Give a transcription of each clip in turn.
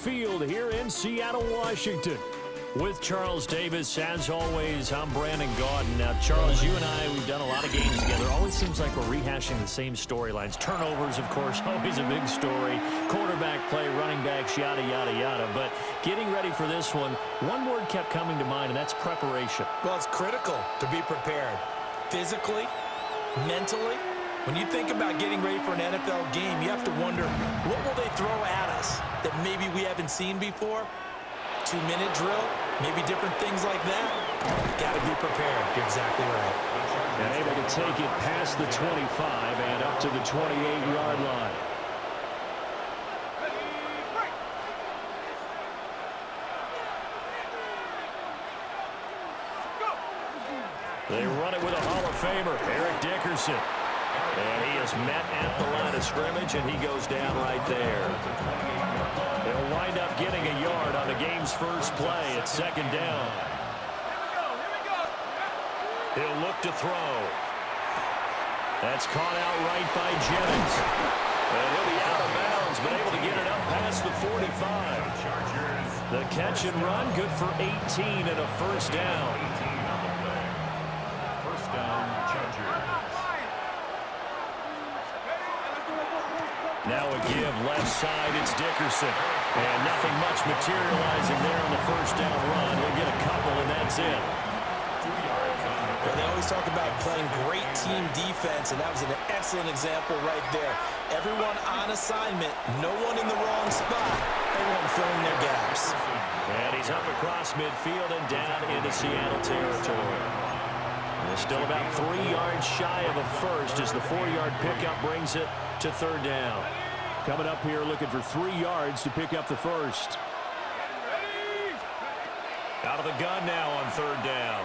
Field here in Seattle, Washington. With Charles Davis, as always, I'm Brandon Gaudin. Now, Charles, you and I, we've done a lot of games together. Always seems like we're rehashing the same storylines. Turnovers, of course, always a big story. Quarterback play, running backs, yada, yada, yada. But getting ready for this one word kept coming to mind, and that's preparation. Well, it's critical to be prepared. Physically, mentally. When you think about getting ready for an NFL game, you have to wonder, what will they throw at us that maybe we haven't seen before? 2-minute drill, maybe different things like that. Got to be prepared. You're exactly right. And able to take it past the 25 and up to the 28-yard line. They run it with a Hall of Famer, Eric Dickerson. And he is met at the line of scrimmage, and he goes down right there. They'll wind up getting a yard on the game's first play at second down. He'll look to throw. That's caught out right by Jennings. And he'll be out of bounds, but able to get it up past the 45. The catch and run, good for 18 and a first down. First down, Chargers. Now a give left side, it's Dickerson. And nothing much materializing there on the first down run. He'll get a couple, and that's it. 2 yards on the Well, they always talk about playing great team defense, and that was an excellent example right there. Everyone on assignment, no one in the wrong spot, everyone filling their gaps. And he's up across midfield and down into Seattle territory. They're still about 3 yards shy of a first as the 4-yard pickup brings it to third down. Coming up here looking for 3 yards to pick up the first. Out of the gun now on third down.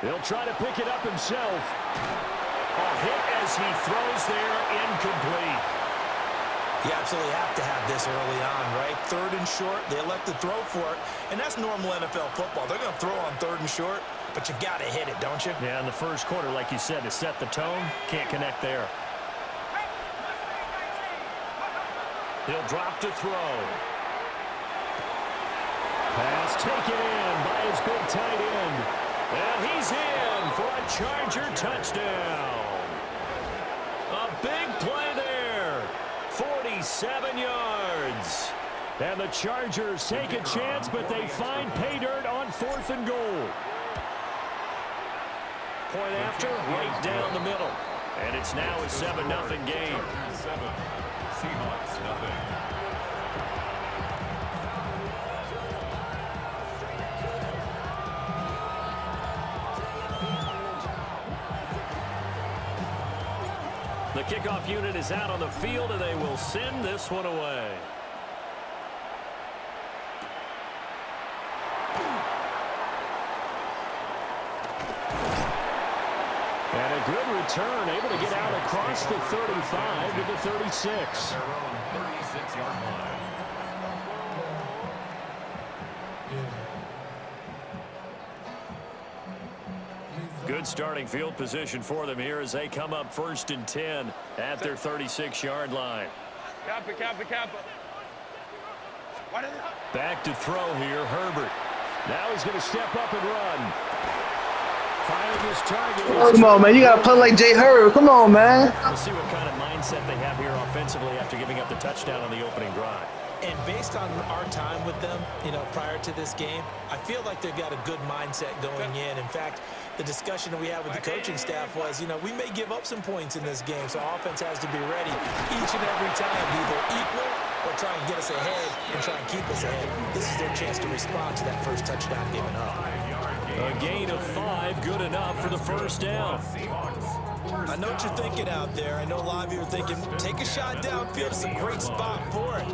He'll try to pick it up himself. A hit as he throws there, incomplete. You absolutely have to have this early on, right? Third and short, they elect to throw for it, and that's normal NFL football. They're going to throw on third and short, but you've got to hit it, don't you? Yeah, in the first quarter, like you said, to set the tone, can't connect there. He'll drop to throw. Pass taken in by his big tight end. And he's in for a Charger touchdown. A big play there. 47 yards. And the Chargers take a chance, but they find pay dirt on 4th and goal. Point after, right down the middle. And it's now a 7-0 game. 7, Seahawks, nothing. The kickoff unit is out on the field, and they will send this one away. And a good return, able to get out across the 35 to the 36. Their own 36-yard line. Good starting field position for them here as they come up 1st and 10 at their 36-yard line. Back to throw here, Herbert. Now he's going to step up and run. Finding his target. Come on, man. You got to play like Jay Herb. Come on, man. We'll see what kind of mindset they have here offensively after giving up the touchdown on the opening drive. And based on our time with them, prior to this game, I feel like they've got a good mindset going in. In fact, the discussion that we had with the coaching staff was, we may give up some points in this game, so offense has to be ready each and every time, either equal or try and get us ahead and try and keep us ahead. This is their chance to respond to that first touchdown given up. A gain of 5, good enough for the first down. I know what you're thinking out there. I know a lot of you are thinking, take a shot downfield. It's a great spot for it.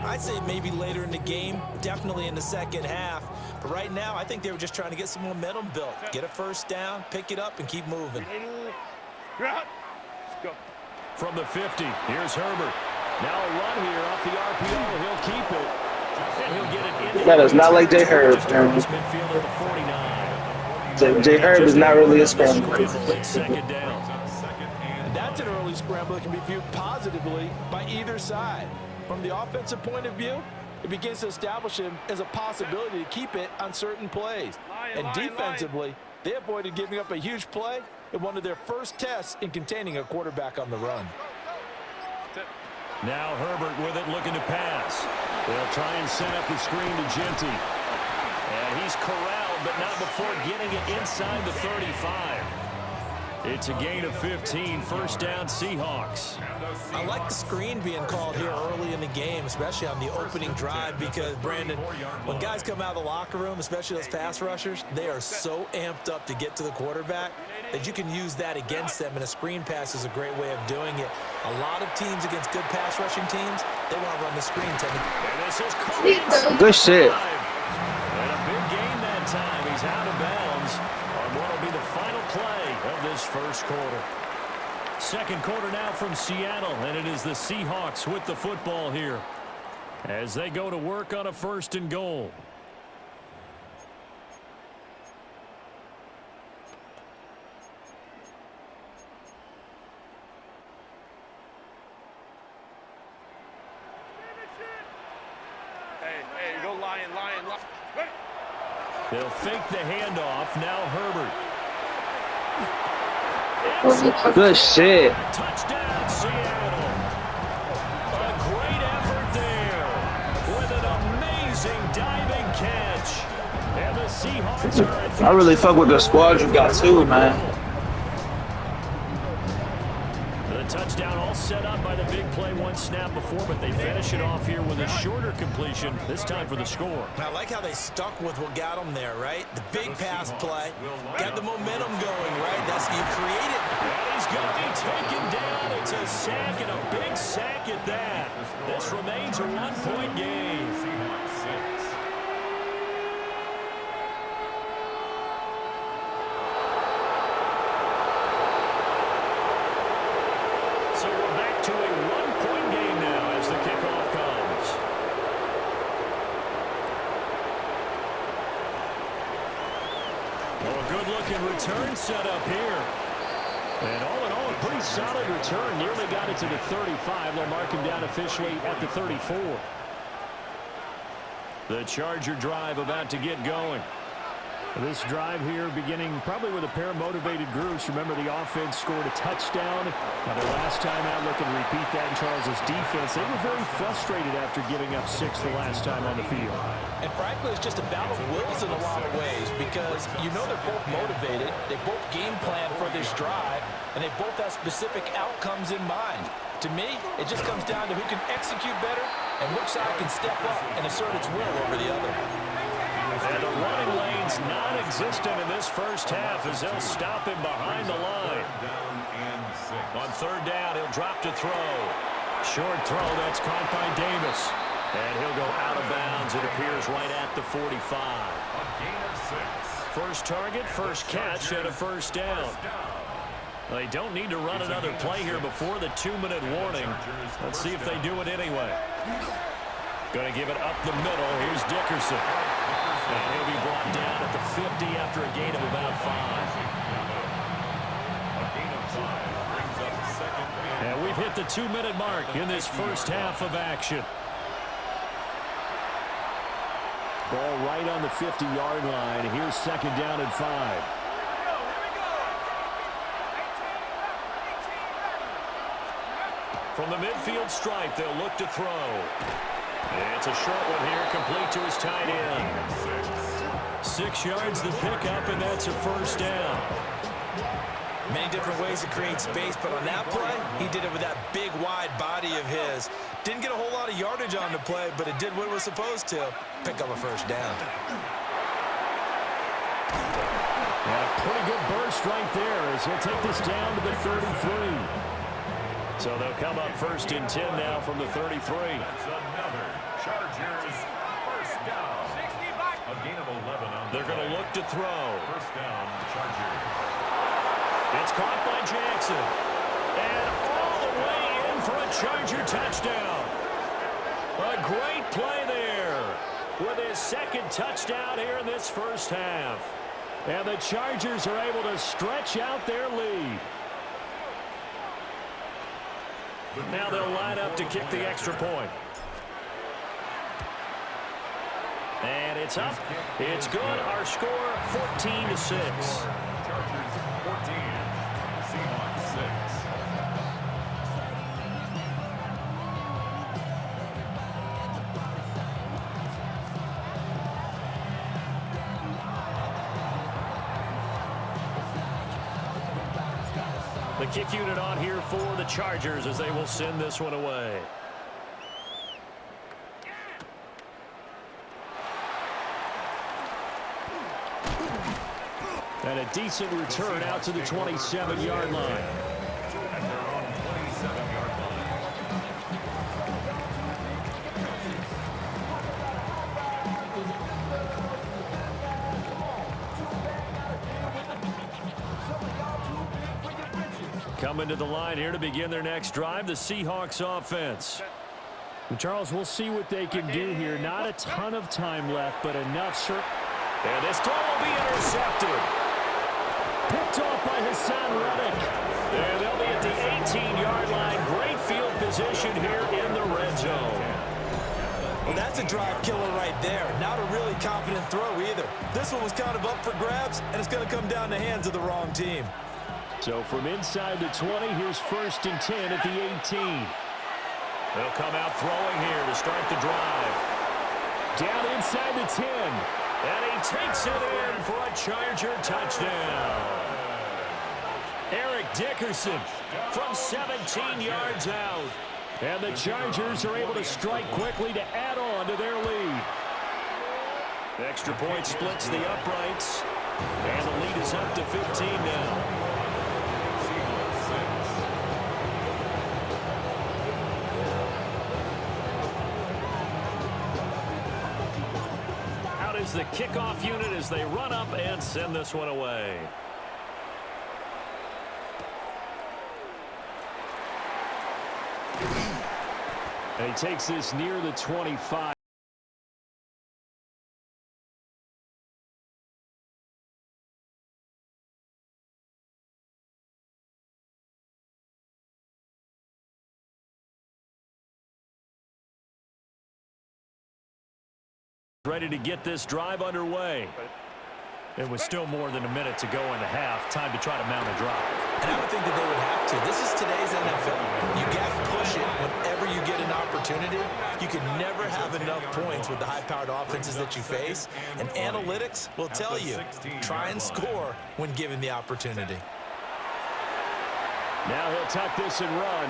I'd say maybe later in the game, definitely in the second half. But right now, I think they were just trying to get some momentum built. Get a first down, pick it up, and keep moving. From the 50, here's Herbert. Now a run here off the RPO. He'll keep it. And he'll get it in. That is not like Jay Herb. Midfield at the 49. Jay Herb is not really a scrambler. Second down. That's an early scramble that can be viewed positively by either side. From the offensive point of view, it begins to establish him as a possibility to keep it on certain plays. And defensively, they avoided giving up a huge play in one of their first tests in containing a quarterback on the run. Now Herbert with it, looking to pass. They'll try and set up the screen to Genty. And he's corralled, but not before getting it inside the 35. It's a gain of 15, first down Seahawks. I like the screen being called here early in the game, especially on the opening drive, because, Brandon, when guys come out of the locker room, especially those pass rushers, they are so amped up to get to the quarterback that you can use that against them, and a screen pass is a great way of doing it. A lot of teams against good pass rushing teams, they want to run the screen. And this is caught. Good shit. And a big gain that time. He's out of bounds on what will be the final play of this first quarter. Second quarter now from Seattle, and it is the Seahawks with the football here as they go to work on a first and goal. Hey, go Lion. They'll fake the handoff. Now Herbert. Good shit. Touchdown, Seattle. A great effort there with an amazing diving catch. And the Seahawks are... I really fuck with the squad you got too, man. The touchdown all set up by the big play one snap before, but they finish it off here with a shorter completion, this time for the score. I like how they stuck with what got them there, right? The big pass play, got the momentum going, right? That's you create it. And he's going to be taken down. It's a sack and a big sack at that. This remains a one-point game. So we're back to a one-point game now as the kickoff comes. Oh, a good-looking return set up here. And all in all, a pretty solid return. Nearly got it to the 35. They'll mark him down officially at the 34. The Charger drive about to get going. This drive here beginning probably with a pair of motivated groups. Remember, the offense scored a touchdown. Now, the last time out, looking to repeat that in Charles' defense. They were very frustrated after giving up 6 the last time on the field. And frankly, it's just a battle of wills in a lot of ways because you know they're both motivated. They both game plan for this drive, and they both have specific outcomes in mind. To me, it just comes down to who can execute better and which side can step up and assert its will over the other. And the running lane's non-existent in this first half as they'll stop him behind the line. On third down, he'll drop to throw. Short throw, that's caught by Davis. And he'll go out of bounds. It appears right at the 45. First target, first catch, and a first down. They don't need to run another play here before the 2-minute warning. Let's see if they do it anyway. Going to give it up the middle. Here's Dickerson. And he'll be brought down at the 50 after a gain of about 5. And we've hit the 2-minute mark in this first half of action. Ball right on the 50-yard line. Here's second down and 5. From the midfield stripe, they'll look to throw. It's a short one here, complete to his tight end. 6 yards the pickup, and that's a first down. Many different ways to create space, but on that play, he did it with that big, wide body of his. Didn't get a whole lot of yardage on the play, but it did what it was supposed to. Pick up a first down. And a pretty good burst right there as he'll take this down to the 33. So they'll come up first and 10 now from the 33. That's another Chargers first down. A gain of 11 on They're going to look to throw. First down, Chargers. It's caught by Jackson. And all the way in for a Charger touchdown. A great play there with his second touchdown here in this first half. And the Chargers are able to stretch out their lead. Now they'll line up to kick the extra point. And it's up. It's good. Our score, 14-6. Chargers 14, Seahawks 6. The kick unit on here for the Chargers as they will send this one away. And a decent return out to the 27-yard line. At their own 27-yard line. Coming to the line here to begin their next drive, the Seahawks offense. And Charles, we'll see what they can do here. Not a ton of time left, but enough. And this throw will be intercepted. Picked off by Hassan Reddick. And they'll be at the 18-yard line. Great field position here in the red zone. Well, that's a drive killer right there. Not a really confident throw either. This one was kind of up for grabs, and it's going to come down the hands of the wrong team. So from inside the 20, here's 1st and 10 at the 18. They'll come out throwing here to start the drive. Down inside the 10. And he takes it in for a Charger touchdown. Eric Dickerson from 17 yards out. And the Chargers are able to strike quickly to add on to their lead. The extra point splits the uprights. And the lead is up to 15 now. The kickoff unit as they run up and send this one away. And he takes this near the 25. Ready to get this drive underway. It was still more than a minute to go in the half. Time to try to mount a drive. And I would think that they would have to. This is today's NFL. You got to push it whenever you get an opportunity. You can never have enough points with the high-powered offenses that you face. And analytics will tell you, try and score when given the opportunity. Now he'll tuck this and run.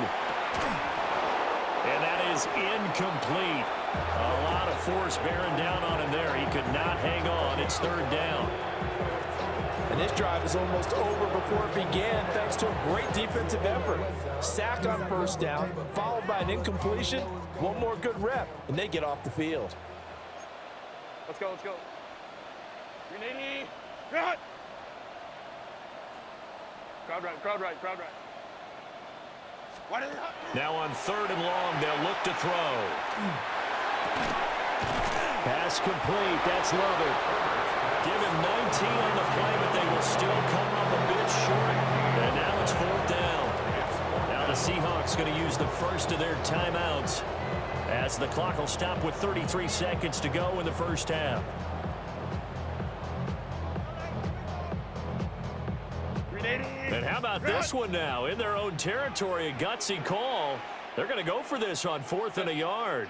And that is incomplete. A lot of force bearing down on him there. He could not hang on. It's 3rd down. And this drive is almost over before it began thanks to a great defensive effort. Sack on 1st down, followed by an incompletion. One more good rep, and they get off the field. Let's go, let's go. Grenade. Crowd right, crowd right, crowd right. Now on 3rd and long, they'll look to throw. Pass complete. That's Lovett. Give him 19 on the play, but they will still come up a bit short. And now it's 4th down. Now the Seahawks going to use the first of their timeouts as the clock will stop with 33 seconds to go in the first half. And how about this one now? In their own territory, a gutsy call. They're going to go for this on 4th and a yard.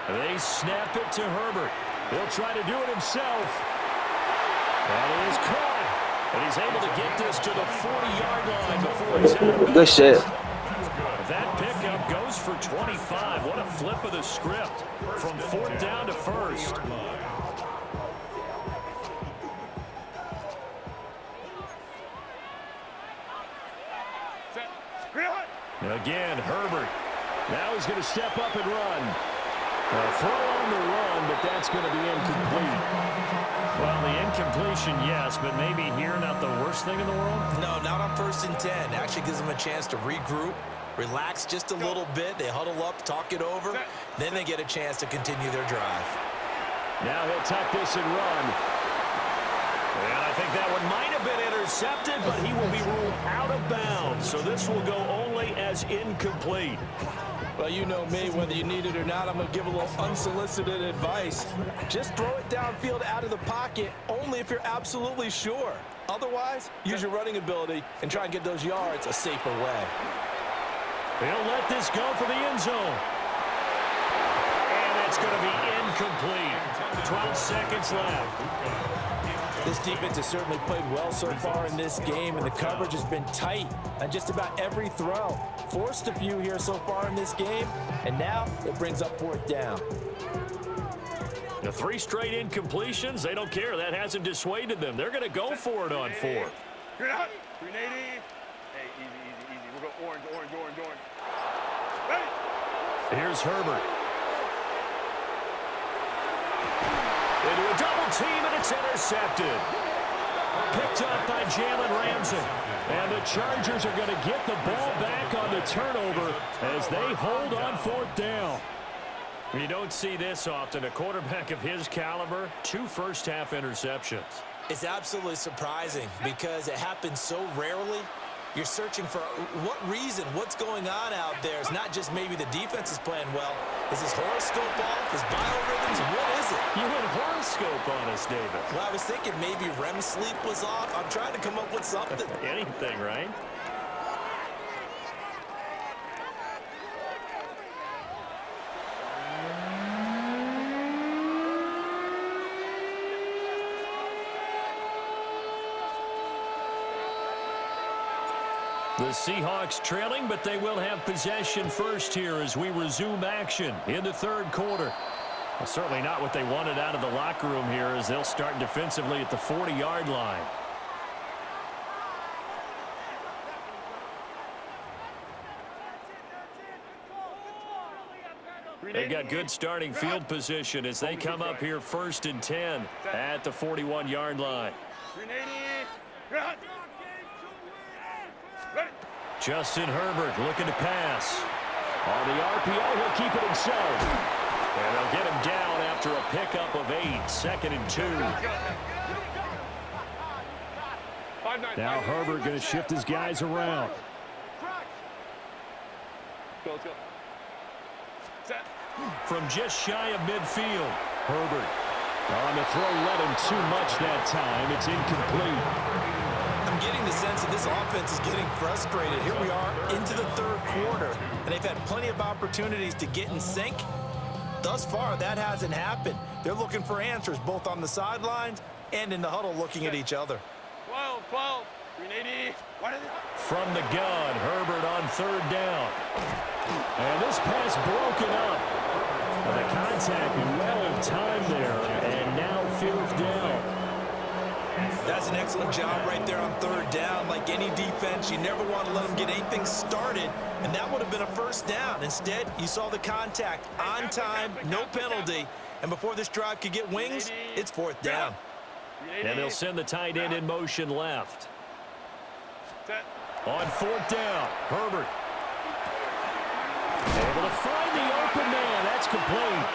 They snap it to Herbert. He'll try to do it himself. That is caught. And he's able to get this to the 40-yard line before he's out of bounds. Good shit. That pickup goes for 25. What a flip of the script from 4th down to 1st. Again, Herbert. Now he's going to step up and run. Throw on the run, but that's going to be incomplete. Well, the incompletion, yes, but maybe here not the worst thing in the world? No, not on 1st and 10. Actually gives them a chance to regroup, relax just a little bit. They huddle up, talk it over. Then they get a chance to continue their drive. Now he'll tuck this and run. And I think that one might have been intercepted, but he will be ruled out of bounds. So this will go only as incomplete. Well, you know me, whether you need it or not, I'm going to give a little unsolicited advice. Just throw it downfield out of the pocket, only if you're absolutely sure. Otherwise, use your running ability and try and get those yards a safer way. He'll let this go for the end zone. And it's going to be incomplete. 12 seconds left. This defense has certainly played well so far in this game, and the coverage has been tight on just about every throw. Forced a few here so far in this game, and now it brings up fourth down. The 3 straight incompletions, they don't care. That hasn't dissuaded them. They're going to go for it on fourth. You're out. 380. Hey, easy. We'll go orange. Ready? Here's Herbert. Into a double team, and it's intercepted. Picked up by Jalen Ramsey. And the Chargers are going to get the ball back on the turnover as they hold on fourth down. You don't see this often. A quarterback of his caliber, 2 first-half interceptions. It's absolutely surprising because it happens so rarely. You're searching for what reason, what's going on out there. It's not just maybe the defense is playing well. Is his horoscope off? His biorhythms? What is it? You went horoscope on us, David. Well, I was thinking maybe REM sleep was off. I'm trying to come up with something. Anything, right? The Seahawks trailing, but they will have possession first here as we resume action in the third quarter. Well, certainly not what they wanted out of the locker room here as they'll start defensively at the 40-yard line. They've got good starting field position as they come up here 1st and 10 at the 41-yard line. Justin Herbert looking to pass. On the RPO, he'll keep it himself. And they'll get him down after a pickup of 8, 2nd and 2. Now Herbert going to shift his guys around. Let's go. Set. From just shy of midfield, Herbert on the throw, let him too much that time. It's incomplete. I'm getting the sense that this offense is getting frustrated. Here we are into the third quarter, and they've had plenty of opportunities to get in sync. Thus far, that hasn't happened. They're looking for answers both on the sidelines and in the huddle looking at each other. 12, 380. from the gun, Herbert on 3rd down. And this pass broken up. And the contact well timed there, and now 4th down. That's an excellent job right there on 3rd down. Like any defense, you never want to let them get anything started, and that would have been a 1st down. Instead, you saw the contact on time, no penalty, and before this drive could get wings, it's 4th down. And they'll send the tight end in motion left. On 4th down, Herbert. Able to find the open man. That's complete.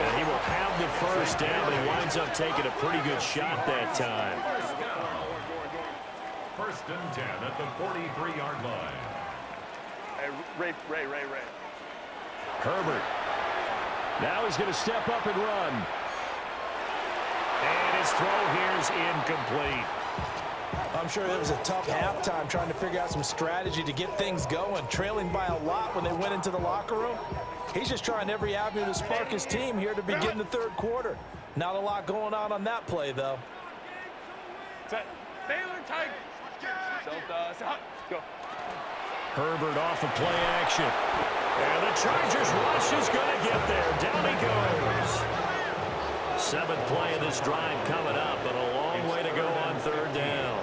And he will have the 1st down, but he winds up taking a pretty good shot that time. 1st and 10 at the 43-yard line. Ray. Herbert. Now he's going to step up and run. And his throw here is incomplete. I'm sure it was a tough halftime trying to figure out some strategy to get things going, trailing by a lot when they went into the locker room. He's just trying every avenue to spark his team here to begin the 3rd quarter. Not a lot going on that play, though. Set. Baylor Tigers. Go. Herbert off of play action. And the Chargers rush is going to get there. Down he goes. 7th play of this drive coming up, but a long way to go on 3rd down.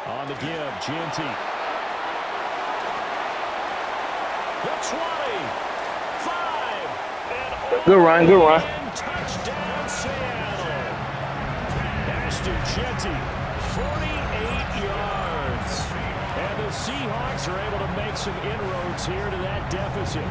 On the give, Gianti. The 20, 5, and Good run, good run. touchdown Seattle. Ashton Jeanty, 48 yards. And the Seahawks are able to make some inroads here to that deficit.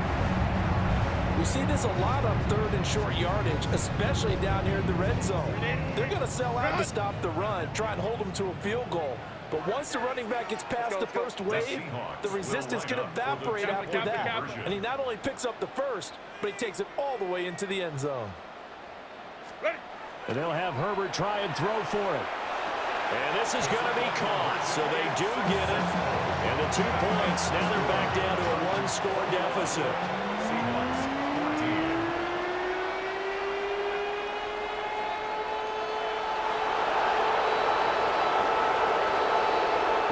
We We see this a lot on 3rd and short yardage, especially down here in the red zone. They're going to sell out to stop the run, try and hold them to a field goal. But once the running back gets past the first wave, the resistance can evaporate after that. And he not only picks up the first, but he takes it all the way into the end zone. And they'll have Herbert try and throw for it. And this is going to be caught, so they do get it. And the 2 points, now they're back down to a 1-score deficit. Seahawks 14.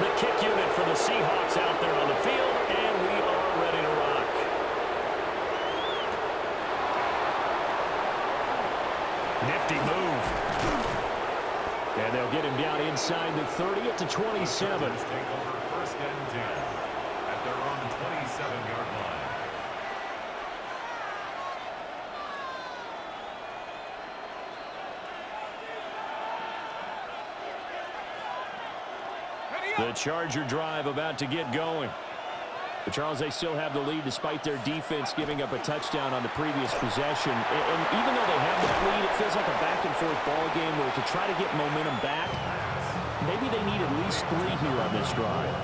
The kick unit for the Seahawks out there on the field, and we are ready to rock. Nifty move. And they'll get him down inside the 30 at the 27. Take over 1st and 10 at their own 27-yard line. The Charger drive about to get going. But Charles, they still have the lead despite their defense giving up a touchdown on the previous possession. And even though they have that lead, it feels like a back-and-forth ball game where to try to get momentum back, maybe they need at least 3 here on this drive.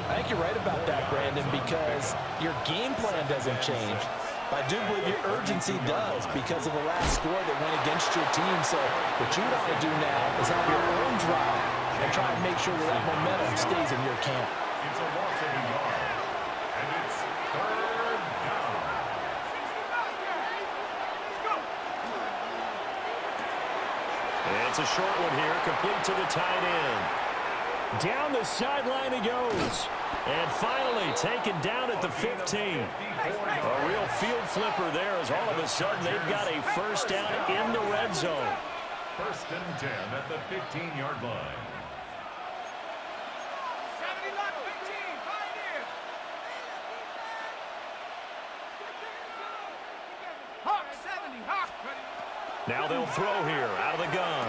I think you're right about that, Brandon, because your game plan doesn't change. I do believe your urgency does because of the last score that went against your team. So what you want to do now is have your own drive and try and make sure that momentum stays in your camp. It's a loss of a yard. And it's 3rd down. It's a short one here, complete to the tight end. Down the sideline he goes. And finally taken down at the 15. A real field flipper there as all of a sudden they've got a 1st down in the red zone. 1st and 10 at the 15-yard line. Now they'll throw here out of the gun.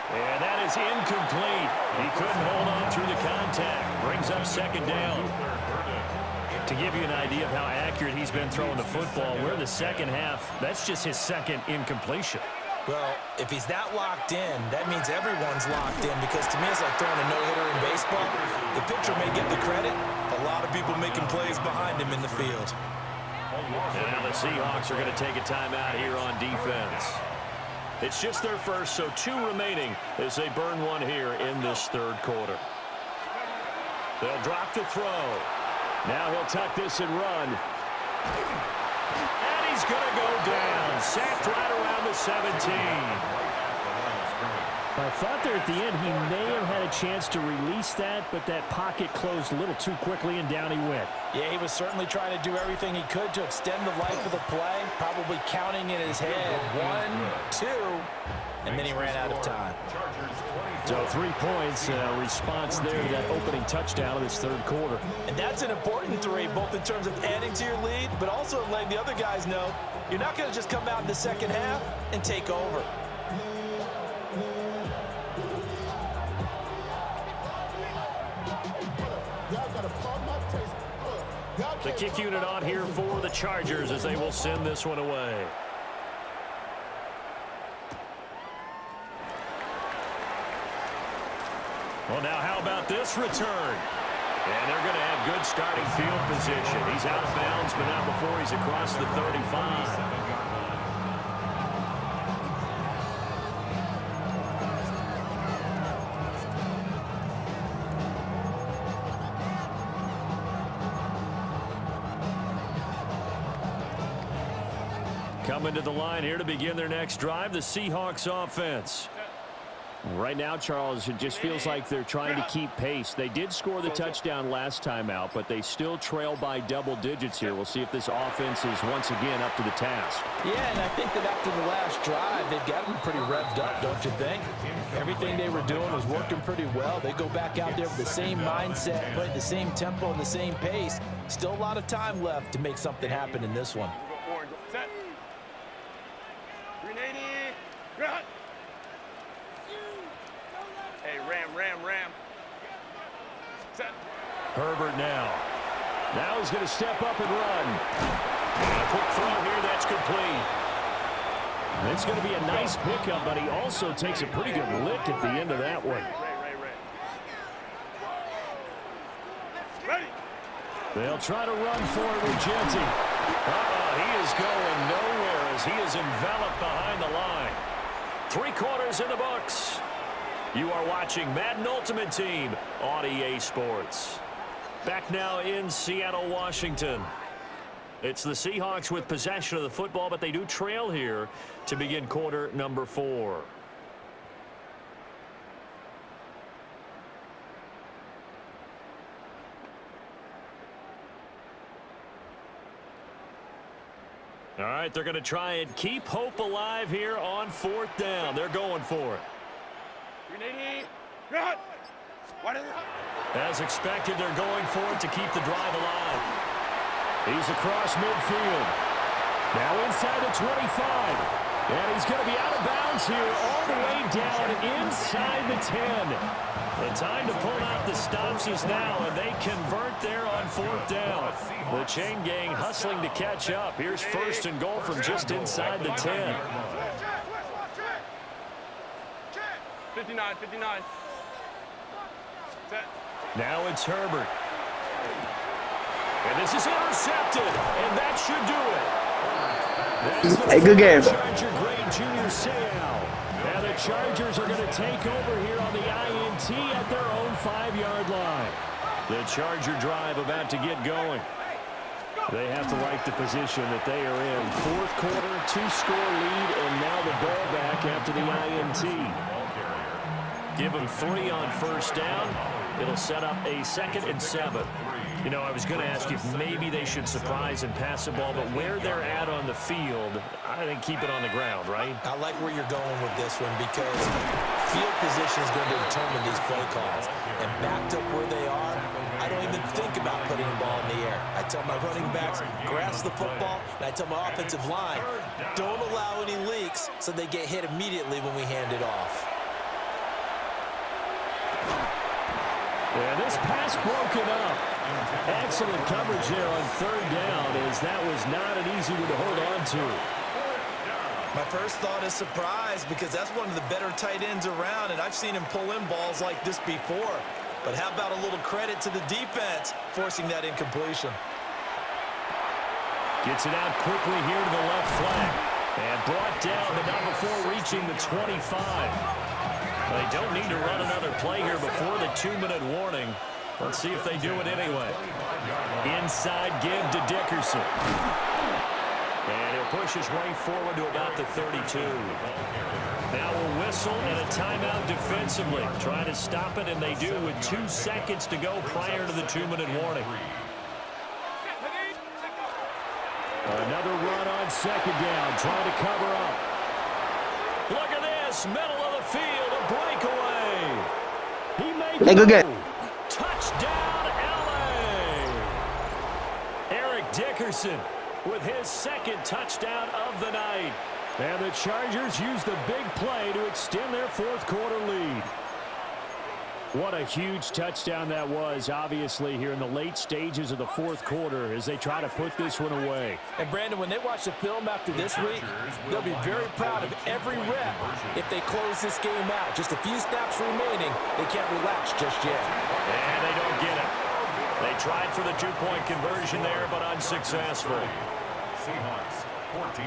And that is incomplete. He couldn't hold on through the contact. Brings up 2nd down. To give you an idea of how accurate he's been throwing the football, we're the second half. That's just his 2nd incompletion. Well, if he's that locked in, that means everyone's locked in, because to me it's like throwing a no-hitter in baseball. The pitcher may get the credit. A lot of people making plays behind him in the field. And now the Seahawks are going to take a timeout here on defense. It's just their first, so 2 remaining as they burn one here in this 3rd quarter. They'll drop the throw. Now he'll tuck this and run. And he's going to go down. Sacked right around the 17. I thought there at the end he may have had a chance to release that, but that pocket closed a little too quickly, and down he went. Yeah, he was certainly trying to do everything he could to extend the life of the play, probably counting in his head 1, 2, and then he ran out of time. So 3 points, response there to that opening touchdown of this 3rd quarter. And that's an important 3, both in terms of adding to your lead, but also letting the other guys know you're not going to just come out in the second half and take over. The kick unit on here for the Chargers as they will send this one away. Well, now how about this return? And they're going to have good starting field position. He's out of bounds, but not before he's across the 35. Coming to the line here to begin their next drive, the Seahawks offense. Right now, Charles, it just feels like they're trying to keep pace. They did score the touchdown last time out, but they still trail by double digits here. We'll see if this offense is once again up to the task. Yeah, and I think that after the last drive, they've got them pretty revved up, don't you think? Everything they were doing was working pretty well. They go back out there with the same mindset, play the same tempo and the same pace. Still a lot of time left to make something happen in this one. Set. 380. Run. Hey, ram. Set. Herbert now. Now he's going to step up and run. And a quick throw here, that's complete. It's going to be a nice pickup, but he also takes a pretty good lick at the end of that one. They'll try to run for it with Genty. He is going nowhere as he is enveloped behind the line. 3 quarters in the books. You are watching Madden Ultimate Team on EA Sports. Back now in Seattle, Washington. It's the Seahawks with possession of the football, but they do trail here to begin quarter number 4. All right, they're going to try and keep hope alive here on 4th down. They're going for it. As expected, they're going for it to keep the drive alive. He's across midfield. Now inside the 25. And he's going to be out of bounds here all the way down inside the 10. The time to pull out the stops is now, and they convert there on 4th down. The chain gang hustling to catch up. Here's 1st and goal from just inside the 10. 59. Now it's Herbert. And this is intercepted, and that should do it. Hey, good game. Charger grade Junior Seau. Now the Chargers are going to take over here on the INT at their own 5-yard line. The Charger drive about to get going. They have to like the position that they are in. 4th quarter, 2-score lead, and now the ball back after the INT. Give them 3 on 1st down. It'll set up a 2nd and 7. You know, I was going to ask you if maybe they should surprise and pass the ball, but where they're at on the field, I think keep it on the ground, right? I like where you're going with this one because field position is going to determine these play calls. And backed up where they are, I don't even think about putting the ball in the air. I tell my running backs, grasp the football, and I tell my offensive line, don't allow any leaks so they get hit immediately when we hand it off. And this pass broken up. Excellent coverage there on 3rd down, as that was not an easy one to hold on to. My first thought is surprise because that's one of the better tight ends around, and I've seen him pull in balls like this before. But how about a little credit to the defense forcing that incompletion? Gets it out quickly here to the left flank. And brought down, but not before reaching the 25. They don't need to run another play here before the 2-minute warning. Let's see if they do it anyway. Inside give to Dickerson. And he'll push his way forward to about the 32. Now a whistle and a timeout defensively. Trying to stop it, and they do with 2 seconds to go prior to the 2-minute warning. Another run on 2nd down, trying to cover up. Look at this, middle of the field, a breakaway. He may Hey, good go. game. Touchdown, LA. Eric Dickerson with his 2nd touchdown of the night. And the Chargers use the big play to extend their 4th quarter lead. What a huge touchdown that was, obviously, here in the late stages of the 4th quarter as they try to put this one away. And, Brandon, when they watch the film after this week, they'll be very proud of every rep if they close this game out. Just a few snaps remaining. They can't relax just yet. And they don't get it. They tried for the 2-point conversion there, but unsuccessful. Seahawks 14.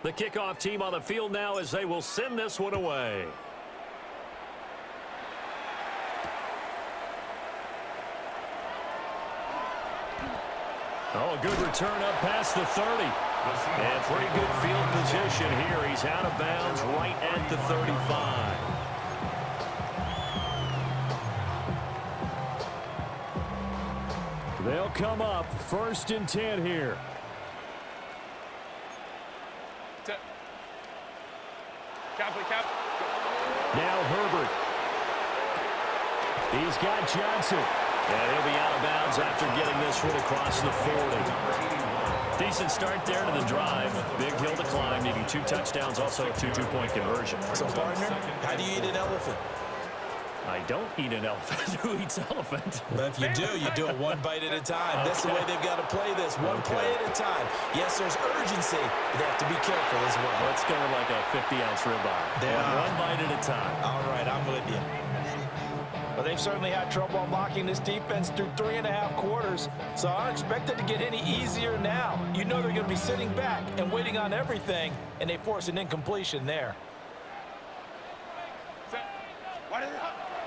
The kickoff team on the field now as they will send this one away. Oh, a good return up past the 30. And pretty good field position here. He's out of bounds right at the 35. They'll come up 1st and 10 here. Now Herbert. He's got Johnson. And he'll be out of bounds after getting this one across the 40. Decent start there to the drive. Big hill to climb, needing 2 touchdowns, also a 2-point conversion. So, partner, how do you eat an elephant? I don't eat an elephant. Who eats elephant? But if you do it one bite at a time. Okay. That's the way they've got to play this, one play at a time. Yes, there's urgency, but they have to be careful as well. Let's go with like a 50-ounce ribeye. One bite at a time. All right, I'm with you. Well, they've certainly had trouble unlocking this defense through 3.5 quarters, so I don't expect it to get any easier now. You know they're going to be sitting back and waiting on everything, and they force an incompletion there.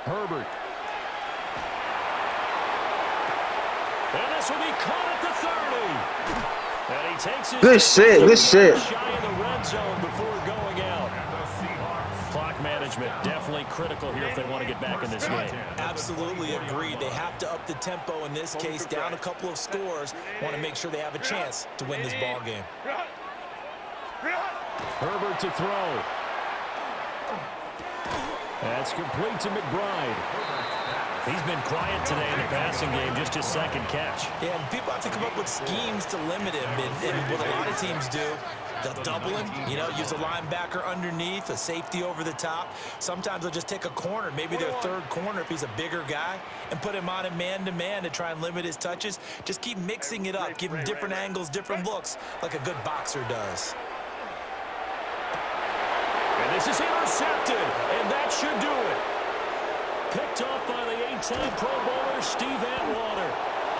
Herbert. And this will be caught at the 30. And he takes his Good shit, good shit. shy of the red zone before going out. Clock management definitely critical here if they want to get back in this game. Absolutely agreed. They have to up the tempo in this case, down a couple of scores. Want to make sure they have a chance to win this ball game. Herbert to throw. That's complete to McBride. He's been quiet today in the passing game, just his second catch. Yeah, and people have to come up with schemes to limit him. And what a lot of teams do, they'll double him, use a linebacker underneath, a safety over the top. Sometimes they'll just take a corner, maybe their third corner if he's a bigger guy, and put him on a man-to-man to try and limit his touches. Just keep mixing it up, give him different angles, different looks, like a good boxer does. And this is intercepted, and that should do it. Picked off by the 8-time Pro Bowler, Steve Atwater.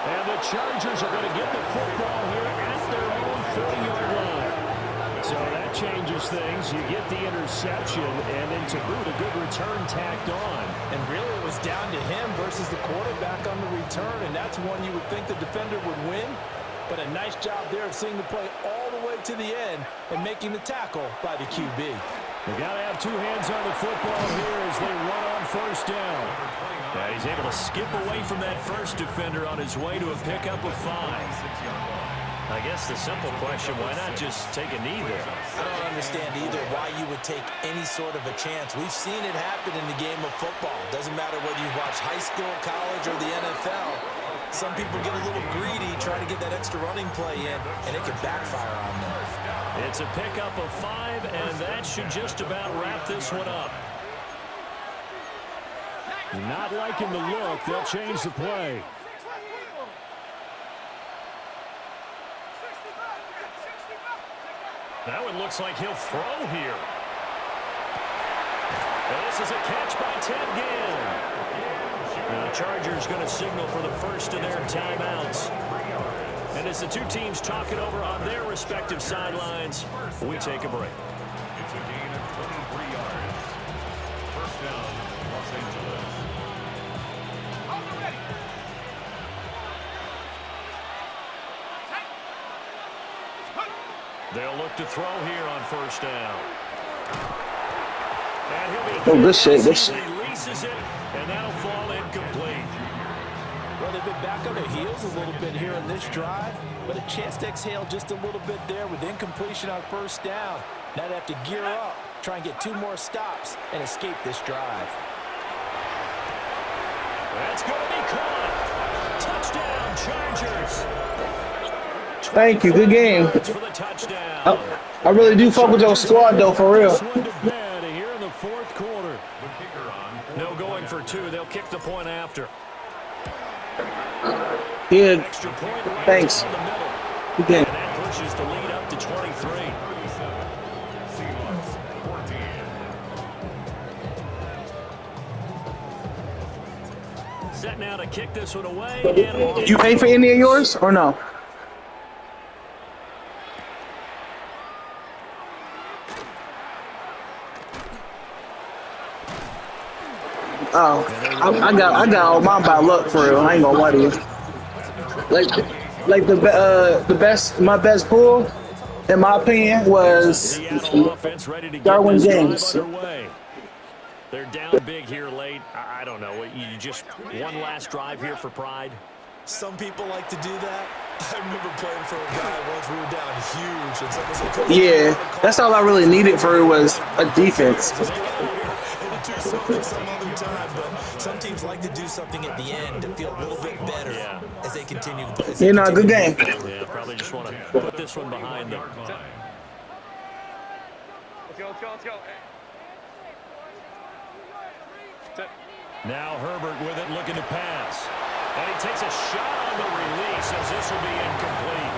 And the Chargers are going to get the football here at their own 40-yard line. So that changes things. You get the interception, and then to boot, a good return tacked on. And really it was down to him versus the quarterback on the return, and that's one you would think the defender would win. But a nice job there of seeing the play all the way to the end and making the tackle by the QB. They got to have two hands on the football here as they run on first down. Yeah, he's able to skip away from that first defender on his way to a pickup of 5. I guess the simple question, why not just take a knee there? I don't understand either why you would take any sort of a chance. We've seen it happen in the game of football. Doesn't matter whether you watch high school, college, or the NFL. Some people get a little greedy, trying to get that extra running play in, and it can backfire on them. It's a pickup of 5, and that should just about wrap this one up. Not liking the look. They'll change the play. Now it looks like he'll throw here. And this is a catch by Ted Ginn. And the Chargers going to signal for the first of their timeouts. And as the two teams talk it over on their respective sidelines, we take a break. It's a gain of 23 yards. First down, Los Angeles. They'll look to throw here on first down. And he'll be Oh, good shit, good shit. releases it, and that'll fall incomplete. Well, they've been back on their heels a little bit here in this drive, but a chance to exhale just a little bit there with incompletion on first down. Now they have to gear up, try and get 2 more stops, and escape this drive. That's going to be caught. Touchdown, Chargers. Thank you, good game. For the touchdown. I really do fuck with your squad, though, for real. This one to bed here in the fourth quarter. The kicker on. No going for 2. They'll kick the point after. Yeah, Extra point right thanks. down the middle. Good game. And that pushes the lead up to 23. Seahawks, 14. Set now to kick this one away. And off. You pay for any of yours or no? Oh, I got all mine by luck for real. I ain't gonna lie to you. Like the best, my best pull, in my opinion, was Seattle offense ready to get Darwin this drive James. underway. They're down big here late. I don't know. You just one last drive here for pride. Some people like to do that. I remember playing for a guy once we were down huge, and someone said, "Coach, Yeah, that's all I really needed for it was a defense. let's get out of here and do something some other time." But some teams like to do something at the end to feel a little bit better as they continue. You know, good game. Yeah, probably just want to put this one behind them. Let's go, let's go, let's go. Hey. Set. Now Herbert with it, looking to pass. And he takes a shot on the release as this will be incomplete.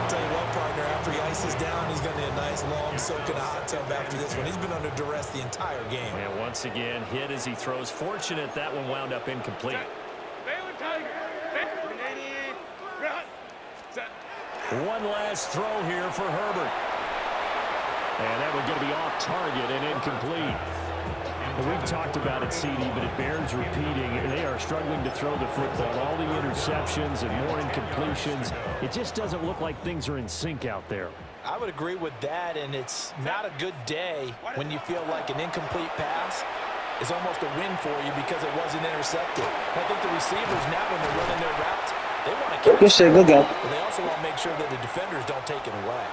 I'll tell you what, partner, after he ices down, he's going to need a nice, long soak in a hot tub after this one. He's been under duress the entire game. And once again, hit as he throws. Fortunate that one wound up incomplete. One last throw here for Herbert. And that was going to be off target and incomplete. And we've talked about it, CD, but it bears repeating. They are struggling to throw the football. All the interceptions and more incompletions. It just doesn't look like things are in sync out there. I would agree with that, and it's not a good day when you feel like an incomplete pass is almost a win for you because it wasn't intercepted. I think the receivers now, when they're running their routes, they want to catch Good shit, good go. but they also want to make sure that the defenders don't take it away.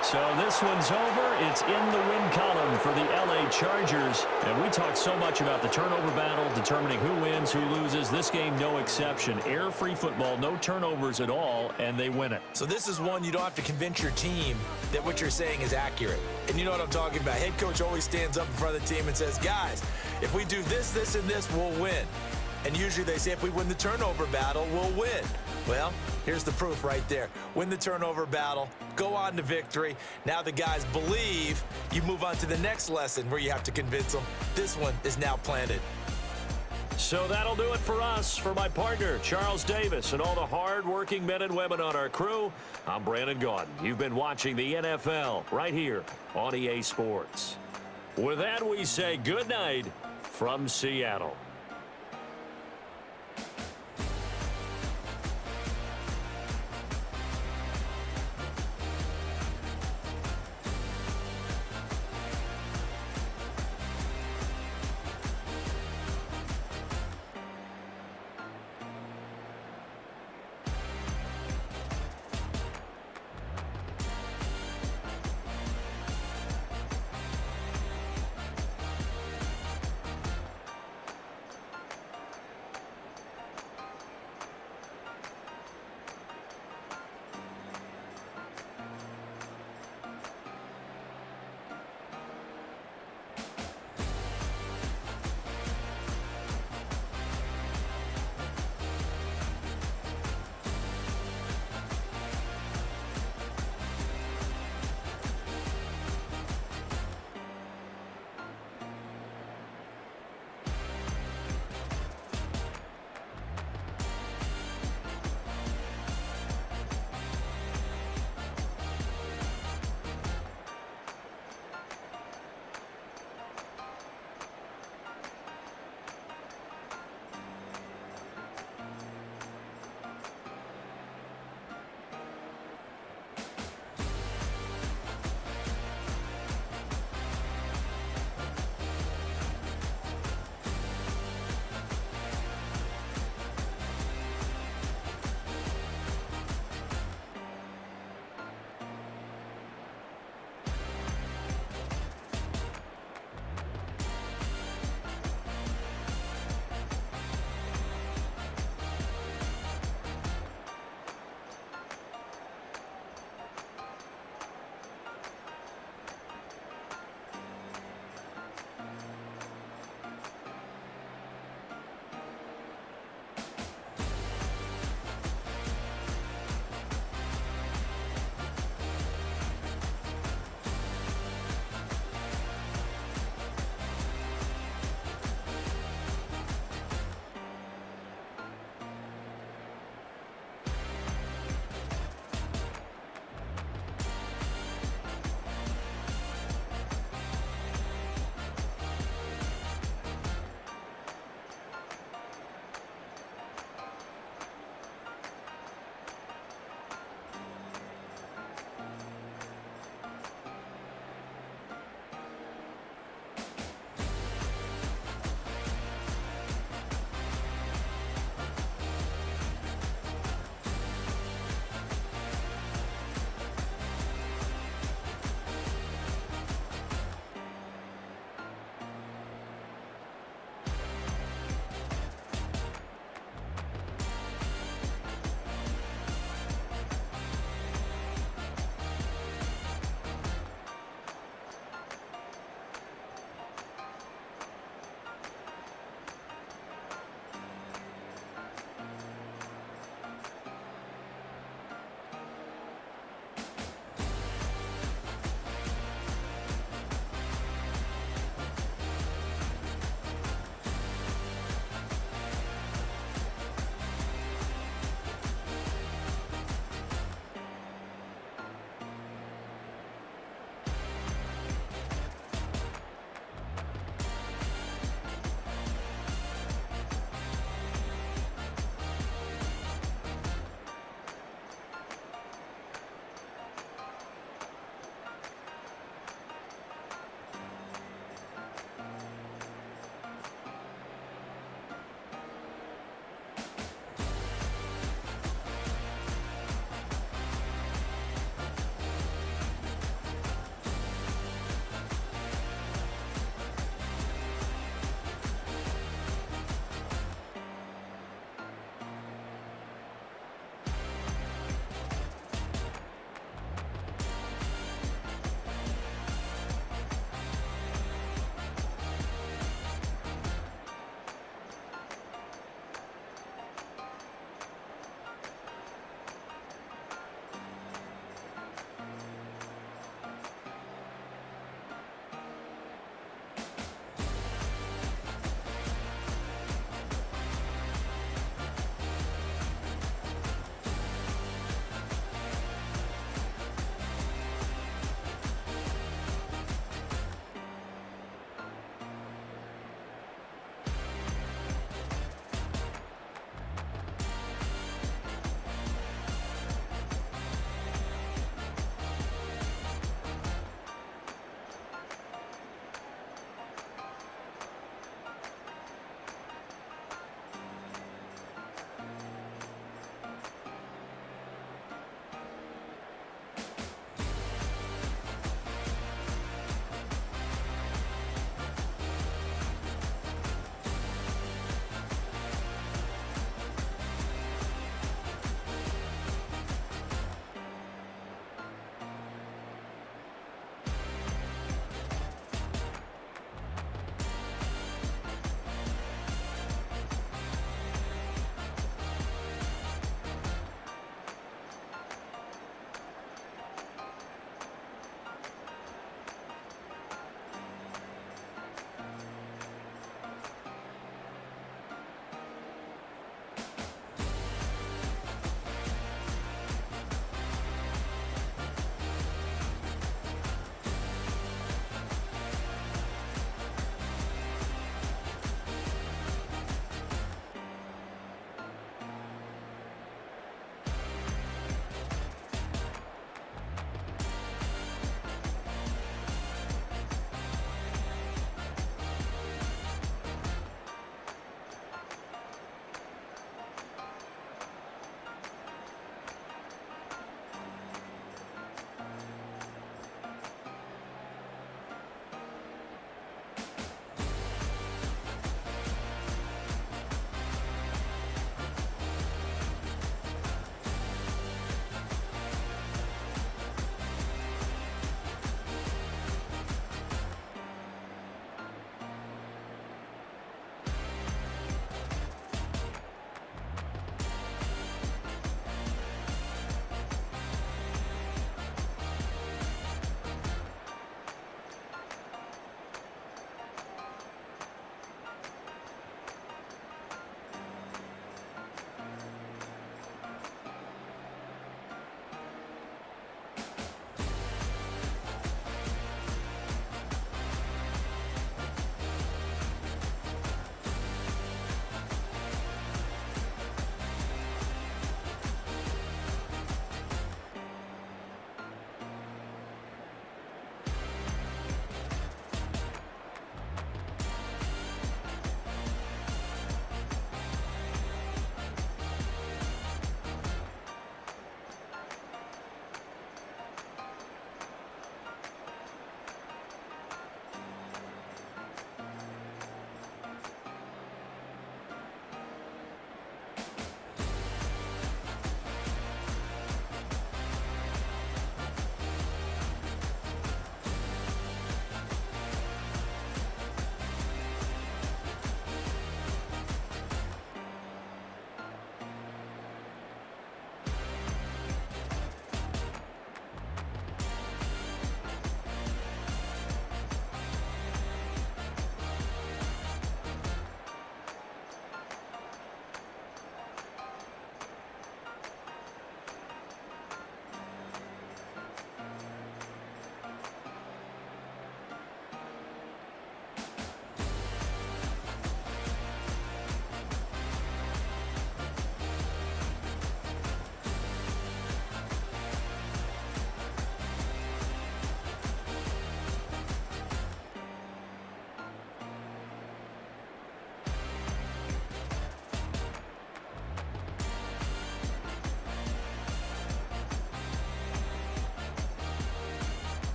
So this one's over. It's in the win column for the LA Chargers. And we talked so much about the turnover battle, determining who wins, who loses. This game, no exception. Air-free football, no turnovers at all, and they win it. So this is one you don't have to convince your team that what you're saying is accurate. And you know what I'm talking about. Head coach always stands up in front of the team and says, guys, if we do this, this, and this, we'll win. And usually they say if we win the turnover battle, we'll win. Well, here's the proof right there. Win the turnover battle, go on to victory. Now the guys believe. You move on to the next lesson where you have to convince them. This one is now planted. So that'll do it for us. For my partner, Charles Davis, and all the hard-working men and women on our crew, I'm Brandon Gaudin. You've been watching the NFL right here on EA Sports. With that, we say good night from Seattle.